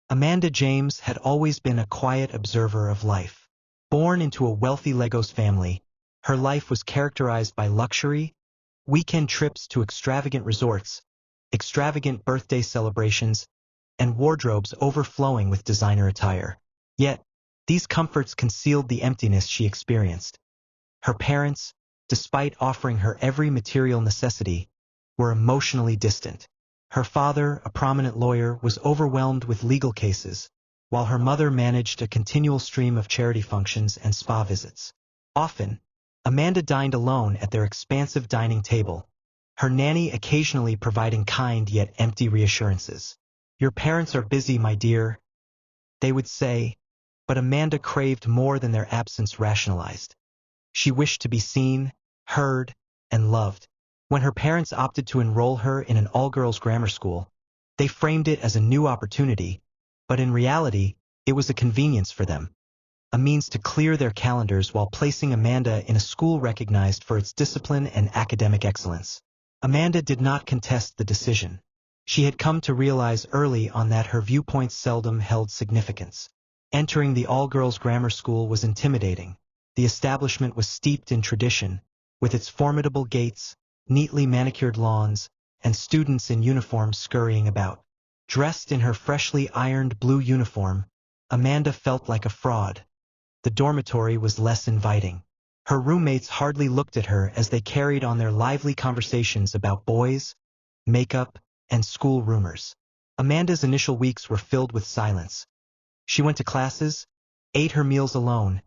Amanda James had always been a quiet observer of life. Born into a wealthy Legos family, her life was characterized by luxury, weekend trips to extravagant resorts, extravagant birthday celebrations, and wardrobes overflowing with designer attire. Yet, these comforts concealed the emptiness she experienced. Her parents, despite offering her every material necessity, were emotionally distant. Her father, a prominent lawyer, was overwhelmed with legal cases, while her mother managed a continual stream of charity functions and spa visits. Often, Amanda dined alone at their expansive dining table, her nanny occasionally providing kind yet empty reassurances. "Your parents are busy, my dear," they would say, but Amanda craved more than their absence rationalized. She wished to be seen, heard, and loved. When her parents opted to enroll her in an all-girls grammar school, they framed it as a new opportunity, but in reality, it was a convenience for them, a means to clear their calendars while placing Amanda in a school recognized for its discipline and academic excellence. Amanda did not contest the decision. She had come to realize early on that her viewpoints seldom held significance. Entering the all-girls grammar school was intimidating. The establishment was steeped in tradition, with its formidable gates, neatly manicured lawns, and students in uniform scurrying about. Dressed in her freshly ironed blue uniform, Amanda felt like a fraud. The dormitory was less inviting. Her roommates hardly looked at her as they carried on their lively conversations about boys, makeup, and school rumors. Amanda's initial weeks were filled with silence. She went to classes, ate her meals alone,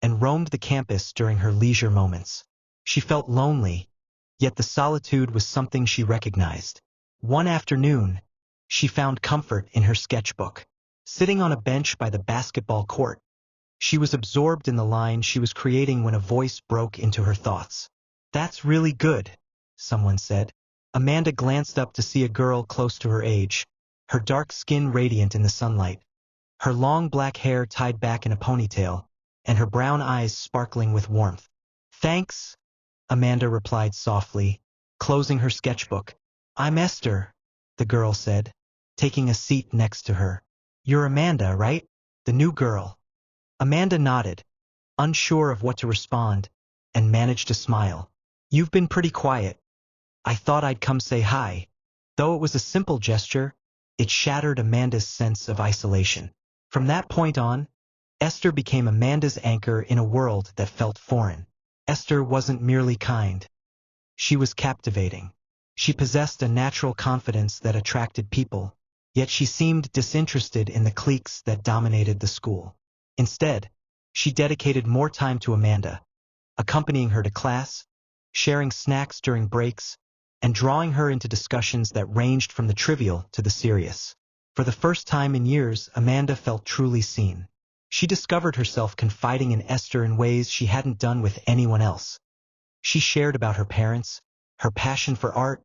and roamed the campus during her leisure moments. She felt lonely, yet the solitude was something she recognized. One afternoon, she found comfort in her sketchbook. Sitting on a bench by the basketball court, she was absorbed in the line she was creating when a voice broke into her thoughts. "That's really good," someone said. Amanda glanced up to see a girl close to her age, her dark skin radiant in the sunlight, her long black hair tied back in a ponytail, and her brown eyes sparkling with warmth. "Thanks," Amanda replied softly, closing her sketchbook. "I'm Esther," the girl said, taking a seat next to her. "You're Amanda, right? The new girl." Amanda nodded, unsure of what to respond, and managed to smile. "You've been pretty quiet. I thought I'd come say hi." Though it was a simple gesture, it shattered Amanda's sense of isolation. From that point on, Esther became Amanda's anchor in a world that felt foreign. Esther wasn't merely kind. She was captivating. She possessed a natural confidence that attracted people, yet she seemed disinterested in the cliques that dominated the school. Instead, she dedicated more time to Amanda, accompanying her to class, sharing snacks during breaks, and drawing her into discussions that ranged from the trivial to the serious. For the first time in years, Amanda felt truly seen. She discovered herself confiding in Esther in ways she hadn't done with anyone else. She shared about her parents, her passion for art,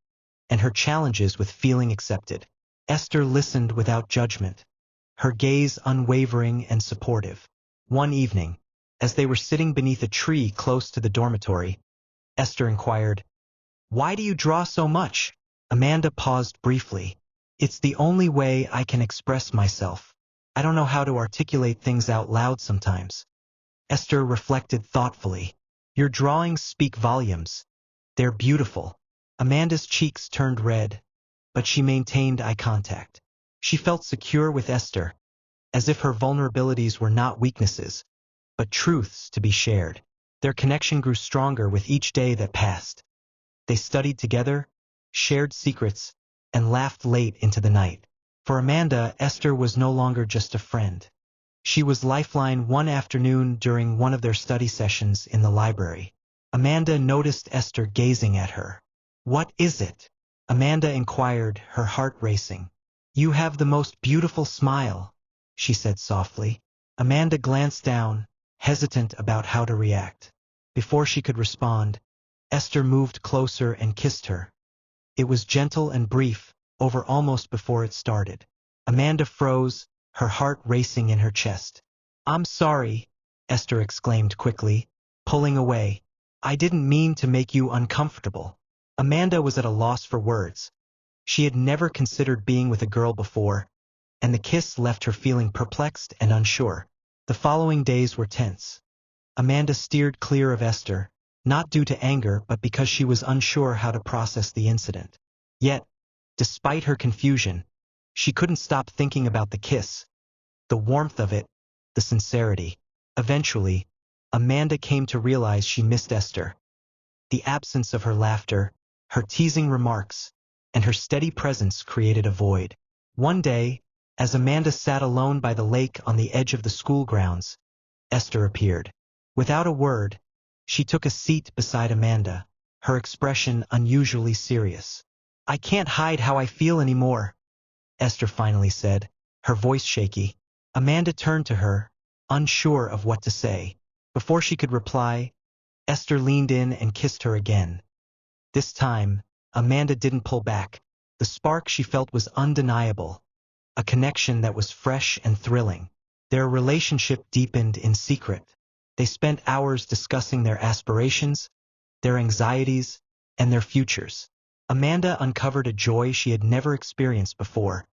and her challenges with feeling accepted. Esther listened without judgment, her gaze unwavering and supportive. One evening, as they were sitting beneath a tree close to the dormitory, Esther inquired, "Why do you draw so much?" Amanda paused briefly. "It's the only way I can express myself. I don't know how to articulate things out loud sometimes." Esther reflected thoughtfully. "Your drawings speak volumes. They're beautiful." Amanda's cheeks turned red, but she maintained eye contact. She felt secure with Esther, as if her vulnerabilities were not weaknesses, but truths to be shared. Their connection grew stronger with each day that passed. They studied together, shared secrets, and laughed late into the night. For Amanda, Esther was no longer just a friend. She was lifeline. One afternoon during one of their study sessions in the library, Amanda noticed Esther gazing at her. "What is it?" Amanda inquired, her heart racing. "You have the most beautiful smile," she said softly. Amanda glanced down, hesitant about how to react. Before she could respond, Esther moved closer and kissed her. It was gentle and brief, over almost before it started. Amanda froze, her heart racing in her chest. "I'm sorry," Esther exclaimed quickly, pulling away. "I didn't mean to make you uncomfortable." Amanda was at a loss for words. She had never considered being with a girl before, and the kiss left her feeling perplexed and unsure. The following days were tense. Amanda steered clear of Esther, not due to anger but because she was unsure how to process the incident. Yet, despite her confusion, she couldn't stop thinking about the kiss, the warmth of it, the sincerity. Eventually, Amanda came to realize she missed Esther. The absence of her laughter, her teasing remarks, and her steady presence created a void. One day, as Amanda sat alone by the lake on the edge of the school grounds, Esther appeared. Without a word, she took a seat beside Amanda, her expression unusually serious. "I can't hide how I feel anymore," Esther finally said, her voice shaky. Amanda turned to her, unsure of what to say. Before she could reply, Esther leaned in and kissed her again. This time, Amanda didn't pull back. The spark she felt was undeniable, a connection that was fresh and thrilling. Their relationship deepened in secret. They spent hours discussing their aspirations, their anxieties, and their futures. Amanda uncovered a joy she had never experienced before,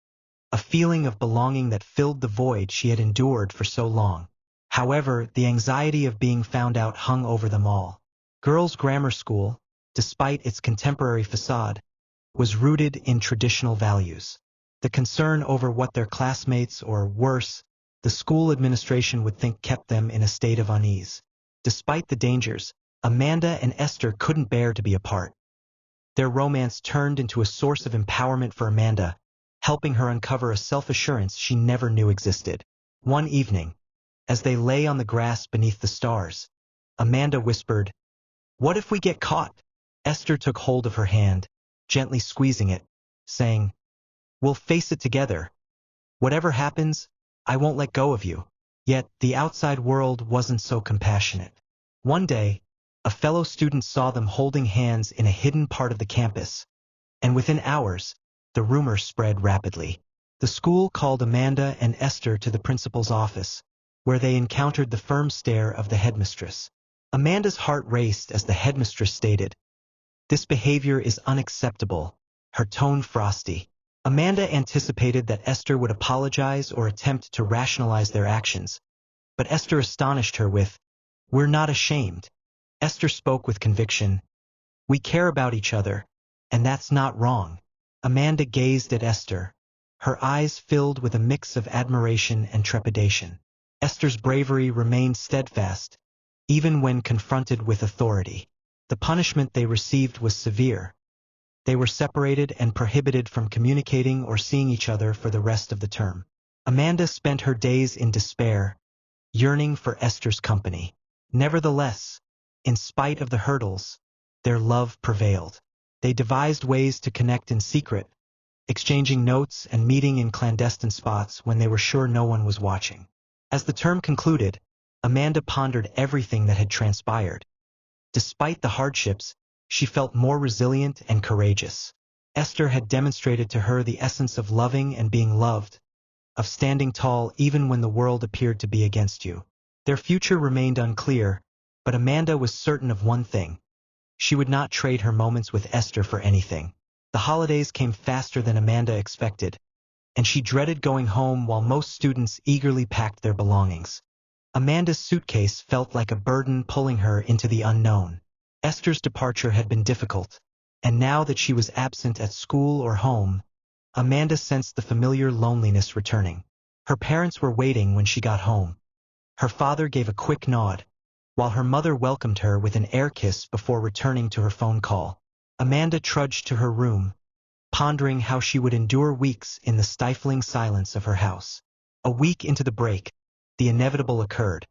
a feeling of belonging that filled the void she had endured for so long. However, the anxiety of being found out hung over them all. Girls' grammar school, despite its contemporary facade, was rooted in traditional values. The concern over what their classmates, or worse, the school administration would think kept them in a state of unease. Despite the dangers, Amanda and Esther couldn't bear to be apart. Their romance turned into a source of empowerment for Amanda, helping her uncover a self-assurance she never knew existed. One evening, as they lay on the grass beneath the stars, Amanda whispered, "What if we get caught?" Esther took hold of her hand, gently squeezing it, saying, "We'll face it together. Whatever happens, I won't let go of you." Yet, the outside world wasn't so compassionate. One day, a fellow student saw them holding hands in a hidden part of the campus, and within hours, the rumor spread rapidly. The school called Amanda and Esther to the principal's office, where they encountered the firm stare of the headmistress. Amanda's heart raced as the headmistress stated, "This behavior is unacceptable," her tone frosty. Amanda anticipated that Esther would apologize or attempt to rationalize their actions, but Esther astonished her with, "We're not ashamed." Esther spoke with conviction, "We care about each other, and that's not wrong." Amanda gazed at Esther, her eyes filled with a mix of admiration and trepidation. Esther's bravery remained steadfast, even when confronted with authority. The punishment they received was severe. They were separated and prohibited from communicating or seeing each other for the rest of the term. Amanda spent her days in despair, yearning for Esther's company. Nevertheless, in spite of the hurdles, their love prevailed. They devised ways to connect in secret, exchanging notes and meeting in clandestine spots when they were sure no one was watching. As the term concluded, Amanda pondered everything that had transpired. Despite the hardships, she felt more resilient and courageous. Esther had demonstrated to her the essence of loving and being loved, of standing tall even when the world appeared to be against you. Their future remained unclear, but Amanda was certain of one thing. She would not trade her moments with Esther for anything. The holidays came faster than Amanda expected, and she dreaded going home while most students eagerly packed their belongings. Amanda's suitcase felt like a burden pulling her into the unknown. Esther's departure had been difficult, and now that she was absent at school or home, Amanda sensed the familiar loneliness returning. Her parents were waiting when she got home. Her father gave a quick nod, while her mother welcomed her with an air kiss before returning to her phone call. Amanda trudged to her room, pondering how she would endure weeks in the stifling silence of her house. A week into the break, the inevitable occurred.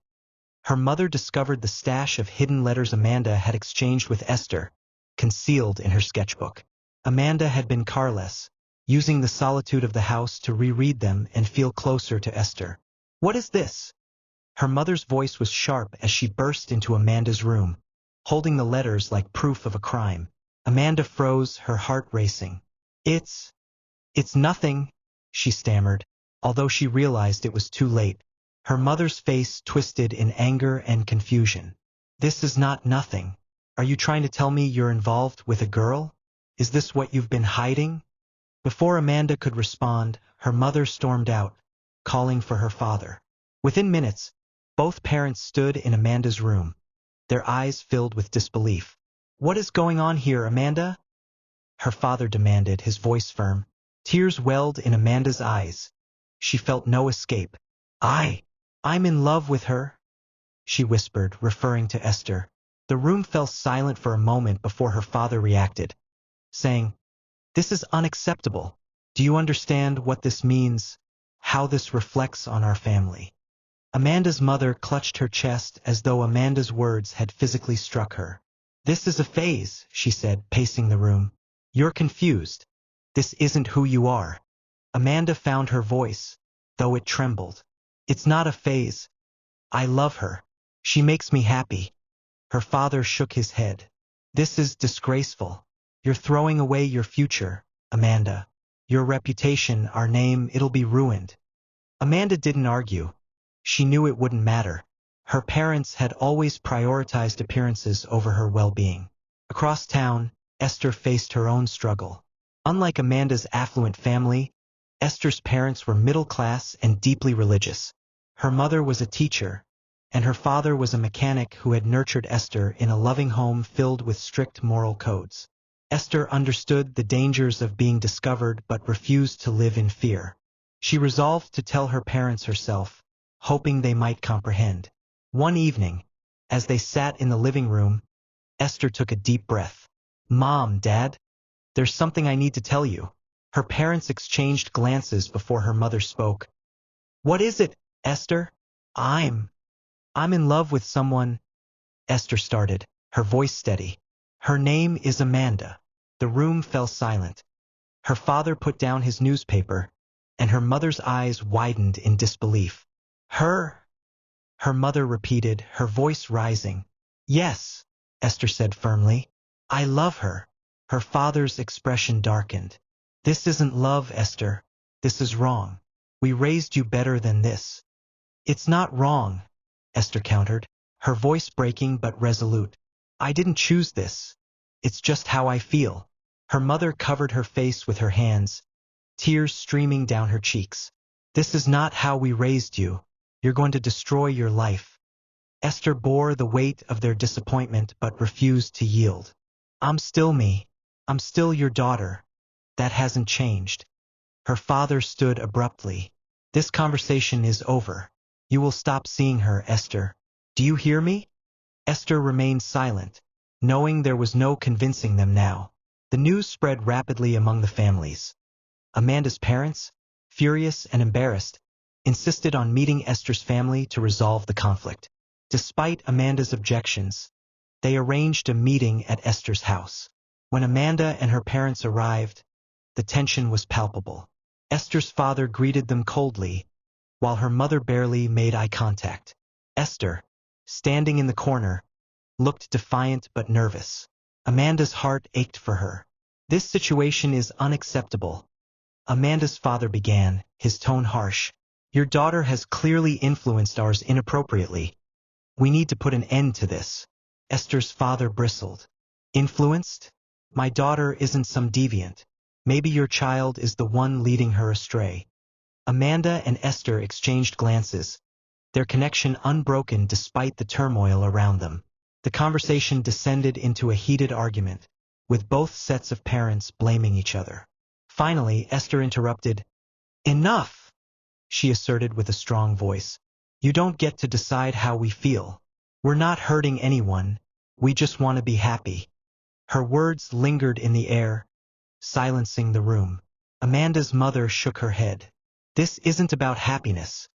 Her mother discovered the stash of hidden letters Amanda had exchanged with Esther, concealed in her sketchbook. Amanda had been careless, using the solitude of the house to reread them and feel closer to Esther. "What is this?" Her mother's voice was sharp as she burst into Amanda's room, holding the letters like proof of a crime. Amanda froze, her heart racing. It's nothing," she stammered, although she realized it was too late. Her mother's face twisted in anger and confusion. "This is not nothing. Are you trying to tell me you're involved with a girl? Is this what you've been hiding?" Before Amanda could respond, her mother stormed out, calling for her father. Within minutes, both parents stood in Amanda's room, their eyes filled with disbelief. "What is going on here, Amanda?" her father demanded, his voice firm. Tears welled in Amanda's eyes. She felt no escape. I'm in love with her," she whispered, referring to Esther. The room fell silent for a moment before her father reacted, saying, "This is unacceptable. Do you understand what this means? How this reflects on our family?" Amanda's mother clutched her chest as though Amanda's words had physically struck her. "This is a phase," she said, pacing the room. "You're confused. This isn't who you are." Amanda found her voice, though it trembled. "It's not a phase. I love her. She makes me happy." Her father shook his head. "This is disgraceful. You're throwing away your future, Amanda. Your reputation, our name, it'll be ruined." Amanda didn't argue. She knew it wouldn't matter. Her parents had always prioritized appearances over her well-being. Across town, Esther faced her own struggle. Unlike Amanda's affluent family, Esther's parents were middle-class and deeply religious. Her mother was a teacher, and her father was a mechanic who had nurtured Esther in a loving home filled with strict moral codes. Esther understood the dangers of being discovered but refused to live in fear. She resolved to tell her parents herself, hoping they might comprehend. One evening, as they sat in the living room, Esther took a deep breath. "Mom, Dad, there's something I need to tell you." Her parents exchanged glances before her mother spoke. "What is it, Esther?" I'm in love with someone," Esther started, her voice steady. "Her name is Amanda." The room fell silent. Her father put down his newspaper, and her mother's eyes widened in disbelief. Her mother repeated, her voice rising. "Yes," Esther said firmly. "I love her." Her father's expression darkened. "This isn't love, Esther. This is wrong. We raised you better than this." "It's not wrong," Esther countered, her voice breaking but resolute. "I didn't choose this. It's just how I feel." Her mother covered her face with her hands, tears streaming down her cheeks. "This is not how we raised you. You're going to destroy your life." Esther bore the weight of their disappointment but refused to yield. "I'm still me. I'm still your daughter. That hasn't changed." Her father stood abruptly. "This conversation is over. You will stop seeing her, Esther. Do you hear me?" Esther remained silent, knowing there was no convincing them now. The news spread rapidly among the families. Amanda's parents, furious and embarrassed, insisted on meeting Esther's family to resolve the conflict. Despite Amanda's objections, they arranged a meeting at Esther's house. When Amanda and her parents arrived, the tension was palpable. Esther's father greeted them coldly, while her mother barely made eye contact. Esther, standing in the corner, looked defiant but nervous. Amanda's heart ached for her. "This situation is unacceptable," Amanda's father began, his tone harsh. "Your daughter has clearly influenced ours inappropriately. We need to put an end to this." Esther's father bristled. "Influenced? My daughter isn't some deviant. Maybe your child is the one leading her astray." Amanda and Esther exchanged glances, their connection unbroken despite the turmoil around them. The conversation descended into a heated argument, with both sets of parents blaming each other. Finally, Esther interrupted. "Enough!" she asserted with a strong voice. "You don't get to decide how we feel. We're not hurting anyone. We just want to be happy." Her words lingered in the air, silencing the room. Amanda's mother shook her head. "This isn't about happiness.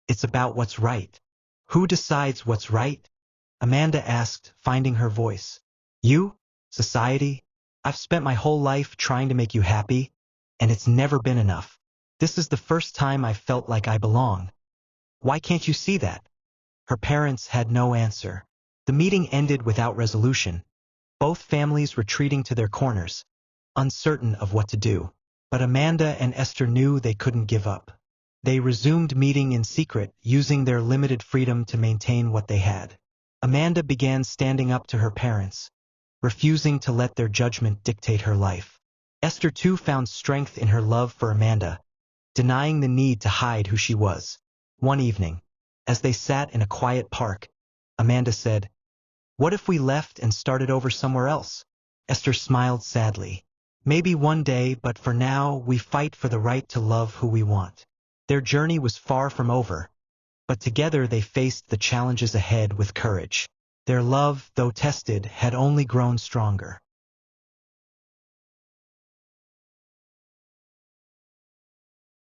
It's about what's right." "Who decides what's right?" Amanda asked, finding her voice. "You? Society? I've spent my whole life trying to make you happy, and it's never been enough. This is the first time I felt like I belong. Why can't you see that?" Her parents had no answer. The meeting ended without resolution, both families retreating to their corners, uncertain of what to do. But Amanda and Esther knew they couldn't give up. They resumed meeting in secret, using their limited freedom to maintain what they had. Amanda began standing up to her parents, refusing to let their judgment dictate her life. Esther too found strength in her love for Amanda, denying the need to hide who she was. One evening, as they sat in a quiet park, Amanda said, "What if we left and started over somewhere else?" Esther smiled sadly. "Maybe one day, but for now, we fight for the right to love who we want." Their journey was far from over, but together they faced the challenges ahead with courage. Their love, though tested, had only grown stronger.